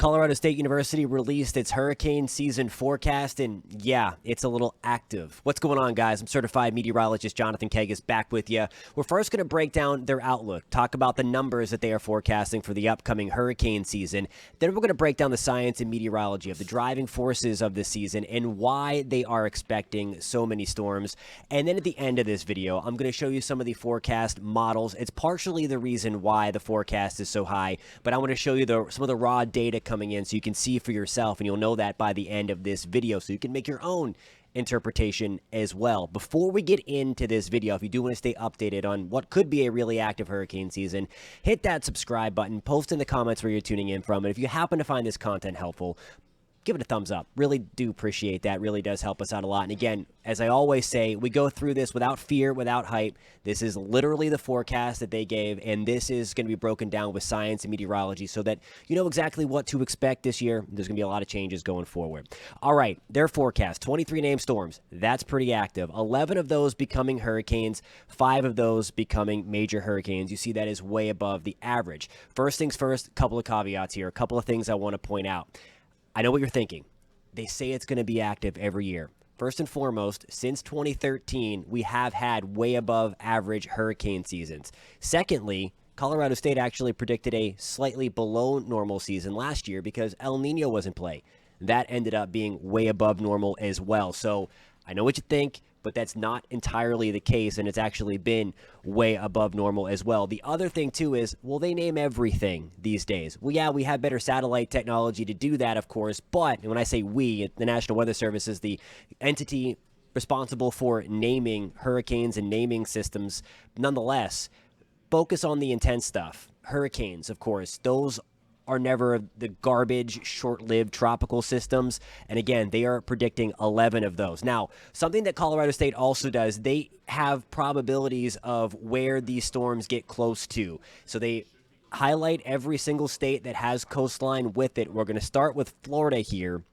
Colorado State University released its hurricane season forecast, and yeah, it's a little active. What's going on, guys? I'm certified meteorologist Jonathan Kegas back with you. We're first going to break down their outlook, talk about the numbers that they are forecasting for the upcoming hurricane season. Then we're going to break down the science and meteorology of the driving forces of the season and why they are expecting so many storms. And then at the end of this video, I'm going to show you some of the forecast models. It's partially the reason why the forecast is so high, but I want to show you some of the raw data coming in so you can see for yourself, and you'll know that by the end of this video so you can make your own interpretation as well. Before we get into this video, if you do want to stay updated on what could be a really active hurricane season, hit that subscribe button, post in the comments where you're tuning in from, and if you happen to find this content helpful, give it a thumbs up. Really do appreciate that. Really does help us out a lot. And again, as I always say, we go through this without fear, without hype. This is literally the forecast that they gave, and this is going to be broken down with science and meteorology so that you know exactly what to expect this year. There's going to be a lot of changes going forward. All right, their forecast, 23 named storms. That's pretty active. 11 of those becoming hurricanes, 5 of those becoming major hurricanes. You see that is way above the average. First things first, a couple of caveats here, a couple of things I want to point out. I know what you're thinking. They say it's going to be active every year. First and foremost, since 2013, we have had way above average hurricane seasons. Secondly, Colorado State actually predicted a slightly below normal season last year because El Nino was in play. That ended up being way above normal as well. So I know what you think, but that's not entirely the case, and it's actually been way above normal as well. The other thing, too, is, well, they name everything these days. Well, yeah, we have better satellite technology to do that, of course, but when I say we, the National Weather Service is the entity responsible for naming hurricanes and naming systems. Nonetheless, focus on the intense stuff. Hurricanes, of course, those are never the garbage, short-lived tropical systems. And again, they are predicting 11 of those. Now, something that Colorado State also does, they have probabilities of where these storms get close to. So they highlight every single state that has coastline with it. We're going to start with Florida here.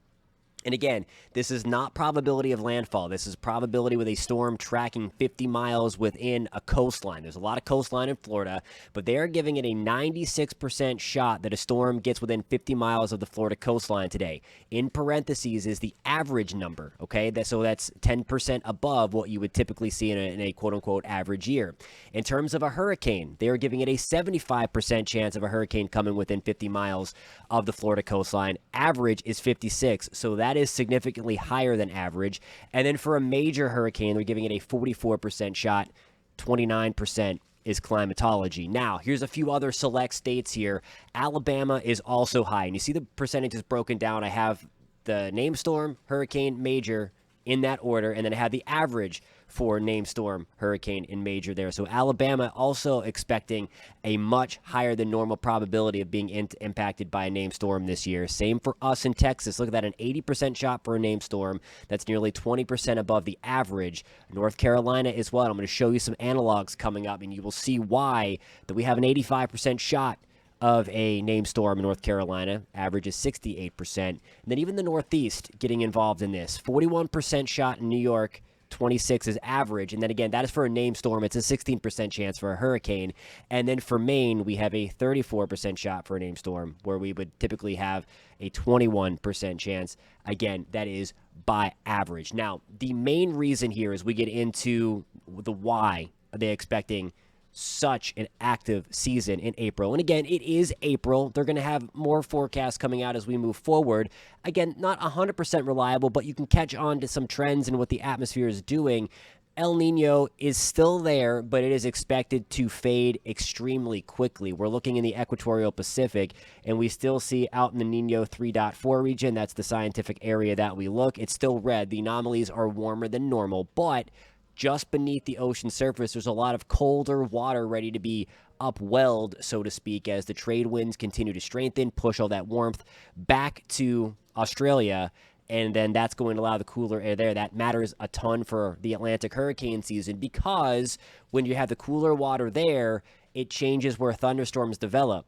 And again, this is not probability of landfall. This is probability with a storm tracking 50 miles within a coastline. There's a lot of coastline in Florida, but they are giving it a 96% shot that a storm gets within 50 miles of the Florida coastline today. In parentheses is the average number, okay? So that's 10% above what you would typically see in a quote-unquote average year. In terms of a hurricane, they are giving it a 75% chance of a hurricane coming within 50 miles of the Florida coastline. Average is 56, so that is significantly higher than average. And then for a major hurricane, they're giving it a 44% shot. 29% is climatology. Now, here's a few other select states here. Alabama is also high, and you see the percentages broken down. I have the named storm, hurricane, major in that order, and then I have the average for named storm, hurricane, and major there. So Alabama also expecting a much higher than normal probability of being impacted by a named storm this year. Same for us in Texas. Look at that, an 80% shot for a named storm. That's nearly 20% above the average. North Carolina as well. I'm going to show you some analogs coming up, and you will see why that we have an 85% shot of a named storm in North Carolina. Average is 68%. And then even the Northeast getting involved in this. 41% shot in New York. 26 is average. And then again, that is for a named storm. It's a 16% chance for a hurricane. And then for Maine, we have a 34% shot for a named storm, where we would typically have a 21% chance. Again, that is by average. Now, the main reason here is we get into the why are they expecting such an active season in April. And again, it is April. They're going to have more forecasts coming out as we move forward. Again, not 100% reliable, but you can catch on to some trends in what the atmosphere is doing. El Nino is still there, but it is expected to fade extremely quickly. We're looking in the equatorial Pacific, and we still see out in the Nino 3.4 region. That's the scientific area that we look. It's still red. The anomalies are warmer than normal, but just beneath the ocean surface, there's a lot of colder water ready to be upwelled, so to speak, as the trade winds continue to strengthen, push all that warmth back to Australia, and then that's going to allow the cooler air there. That matters a ton for the Atlantic hurricane season, because when you have the cooler water there, it changes where thunderstorms develop.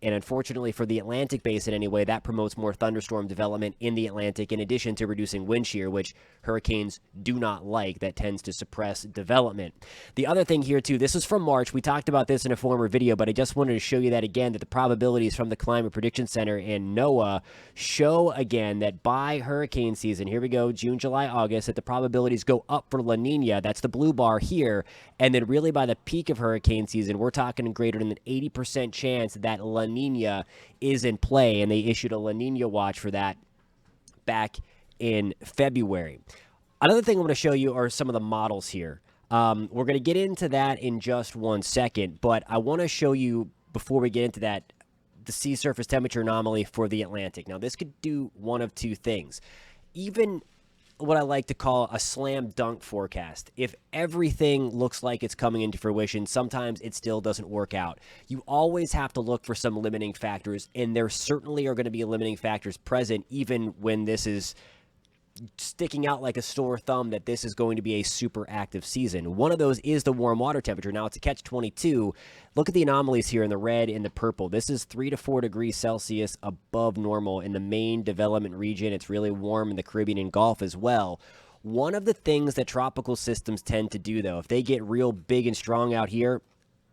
And unfortunately for the Atlantic basin anyway, that promotes more thunderstorm development in the Atlantic in addition to reducing wind shear, which hurricanes do not like. That tends to suppress development. The other thing here too, this is from March. We talked about this in a former video, but I just wanted to show you that again, that the probabilities from the Climate Prediction Center and NOAA show again that by hurricane season, here we go, June, July, August, that the probabilities go up for La Nina. That's the blue bar here. And then really by the peak of hurricane season, we're talking a greater than an 80% chance that La Nina is in play. And they issued a La Nina watch for that back in February. Another thing I want to show you are some of the models here. We're going to get into that in just one second, but I want to show you, before we get into that, the sea surface temperature anomaly for the Atlantic. Now, this could do one of two things. Even what I like to call a slam dunk forecast. If everything looks like it's coming into fruition, sometimes it still doesn't work out. You always have to look for some limiting factors, and there certainly are going to be limiting factors present even when this is sticking out like a sore thumb that this is going to be a super active season. One of those is the warm water temperature. Now, it's a catch-22. Look at the anomalies here in the red and the purple. This is 3 to 4 degrees Celsius above normal in the Maine development region. It's really warm in the Caribbean and Gulf as well. One of the things that tropical systems tend to do, though, if they get real big and strong out here,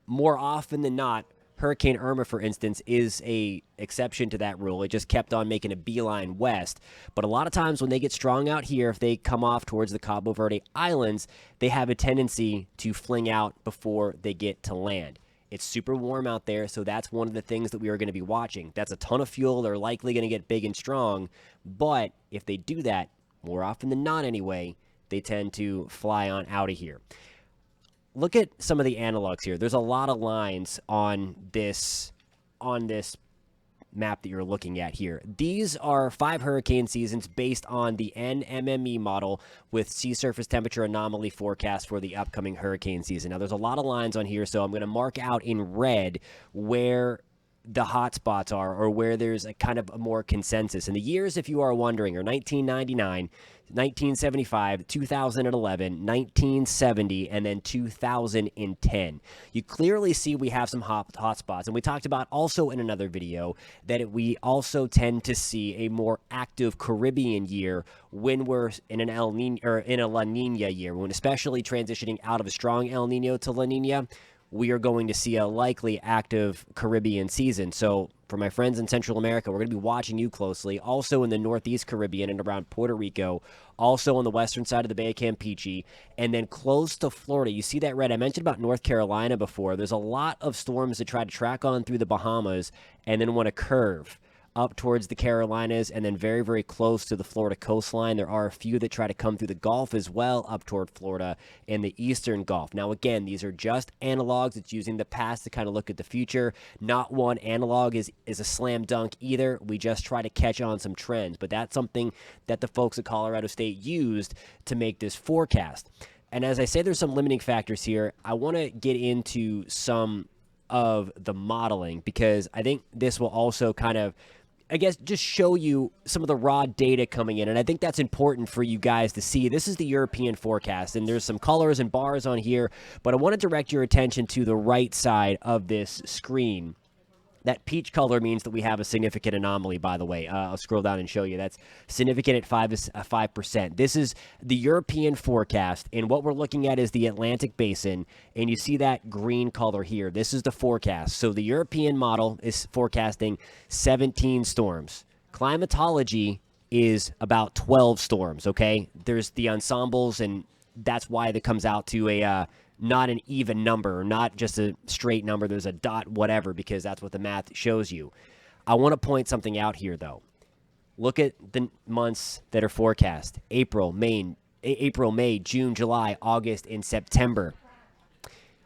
more often than not, Hurricane Irma, for instance, is a exception to that rule. It just kept on making a beeline west. But a lot of times when they get strong out here, if they come off towards the Cabo Verde Islands, they have a tendency to fling out before they get to land. It's super warm out there, so that's one of the things that we are going to be watching. That's a ton of fuel. They're likely going to get big and strong. But if they do that, more often than not anyway, they tend to fly on out of here. Look at some of the analogs here. There's a lot of lines on this map that you're looking at here. These are 5 hurricane seasons based on the NMME model with sea surface temperature anomaly forecast for the upcoming hurricane season. Now, there's a lot of lines on here, so I'm going to mark out in red where the hot spots are, or where there's a kind of a more consensus. And the years, if you are wondering, are 1999, 1975, 2011, 1970, and then 2010. You clearly see we have some hot spots. And we talked about also in another video that we also tend to see a more active Caribbean year when we're in an El Nino, or in a La Nina year, when especially transitioning out of a strong El Nino to La Nina, we are going to see a likely active Caribbean season. So for my friends in Central America, we're going to be watching you closely. Also in the Northeast Caribbean and around Puerto Rico. Also on the western side of the Bay of Campeche. And then close to Florida. You see that red? I mentioned about North Carolina before. There's a lot of storms that try to track on through the Bahamas and then want to curve up towards the Carolinas and then very, very close to the Florida coastline. There are a few that try to come through the Gulf as well, up toward Florida and the eastern Gulf. Now, again, these are just analogs. It's using the past to kind of look at the future. Not one analog is a slam dunk either. We just try to catch on some trends. But that's something that the folks at Colorado State used to make this forecast. And as I say, there's some limiting factors here. I want to get into some of the modeling because I think this will also kind of, I guess, just show you some of the raw data coming in. And I think that's important for you guys to see. This is the European forecast, and there's some colors and bars on here, but I want to direct your attention to the right side of this screen. That peach color means that we have a significant anomaly, by the way. I'll scroll down and show you. That's significant at 5%. This is the European forecast, and what we're looking at is the Atlantic Basin, and you see that green color here. This is the forecast. So the European model is forecasting 17 storms. Climatology is about 12 storms, okay? There's the ensembles, and that's why that comes out to a not an even number, not just a straight number. There's a dot whatever, because that's what the math shows you. I want to point something out here, though. Look at the months that are forecast. April, May, June, July, August, and September.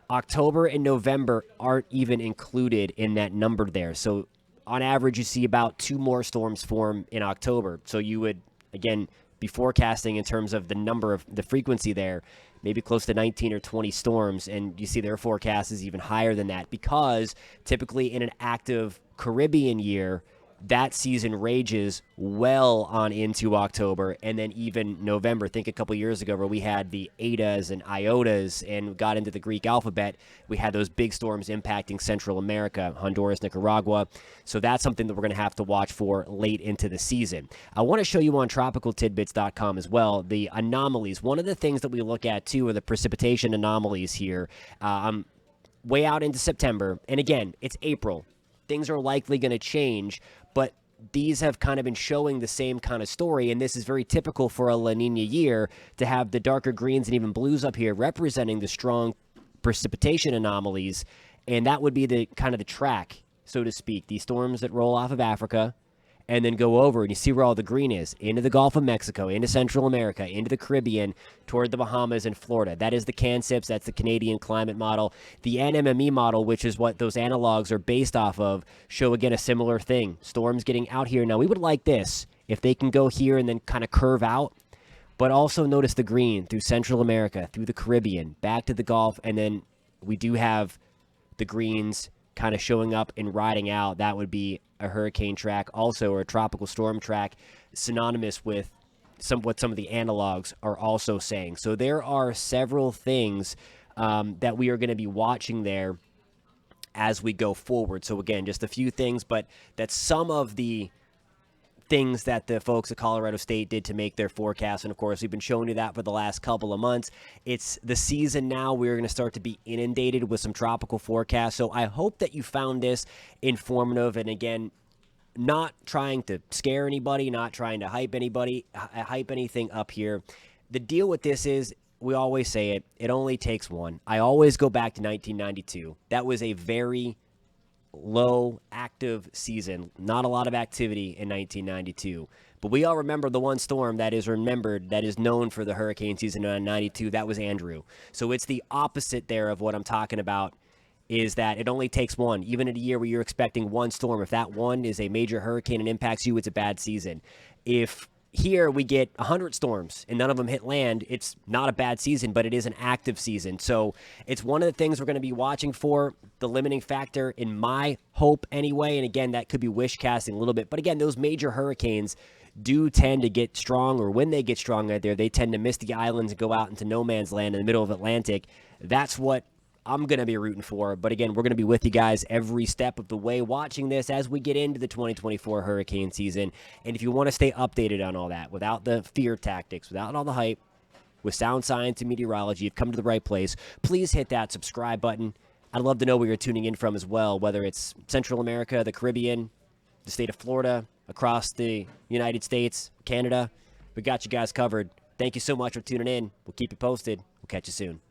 October and November aren't even included in that number there. So on average, you see about 2 more storms form in October. So you would, again, be forecasting in terms of the number of the frequency there, maybe close to 19 or 20 storms, and you see their forecast is even higher than that, because typically in an active Caribbean year, that season rages well on into October and then even November. Think a couple years ago where we had the Etas and Iotas and got into the Greek alphabet. We had those big storms impacting Central America, Honduras, Nicaragua. So that's something that we're going to have to watch for late into the season. I want to show you on tropicaltidbits.com as well the anomalies. One of the things that we look at too are the precipitation anomalies here. I'm way out into September. And again, it's April. Things are likely going to change, but these have kind of been showing the same kind of story, and this is very typical for a La Nina year to have the darker greens and even blues up here representing the strong precipitation anomalies, and that would be the kind of the track, so to speak, these storms that roll off of Africa and then go over, and you see where all the green is, into the Gulf of Mexico, into Central America, into the Caribbean, toward the Bahamas and Florida. That is the CANCIPS, that's the Canadian climate model. The NMME model, which is what those analogs are based off of, show again a similar thing. Storms getting out here. Now, we would like this, if they can go here and then kind of curve out, but also notice the green through Central America, through the Caribbean, back to the Gulf, and then we do have the greens kind of showing up and riding out. That would be a hurricane track also, or a tropical storm track, synonymous with what some of the analogs are also saying. So there are several things that we are going to be watching there as we go forward. So again, just a few things, but that's some of the things that the folks at Colorado State did to make their forecast. And of course, we've been showing you that for the last couple of months. It's the season now. We're going to start to be inundated with some tropical forecasts. So I hope that you found this informative. And again, not trying to scare anybody, not trying to hype anything up here. The deal with this is, we always say it, it only takes one. I always go back to 1992. That was a very low active season, not a lot of activity in 1992, but we all remember the one storm that is remembered, that is known for the hurricane season in 92. That was Andrew. So it's the opposite there of what I'm talking about, is that it only takes one. Even in a year where you're expecting one storm, if that one is a major hurricane and impacts you, it's a bad season. If here we get 100 storms and none of them hit land, it's not a bad season, but it is an active season. So it's one of the things we're going to be watching for, the limiting factor in my hope anyway. And again, that could be wish casting a little bit. But again, those major hurricanes do tend to get strong, or when they get strong out there, they tend to miss the islands and go out into no man's land in the middle of Atlantic. That's what I'm going to be rooting for. But again, we're going to be with you guys every step of the way watching this as we get into the 2024 hurricane season. And if you want to stay updated on all that without the fear tactics, without all the hype, with sound science and meteorology, you've come to the right place. Please hit that subscribe button. I'd love to know where you're tuning in from as well, whether it's Central America, the Caribbean, the state of Florida, across the United States, Canada. We got you guys covered. Thank you so much for tuning in. We'll keep you posted. We'll catch you soon.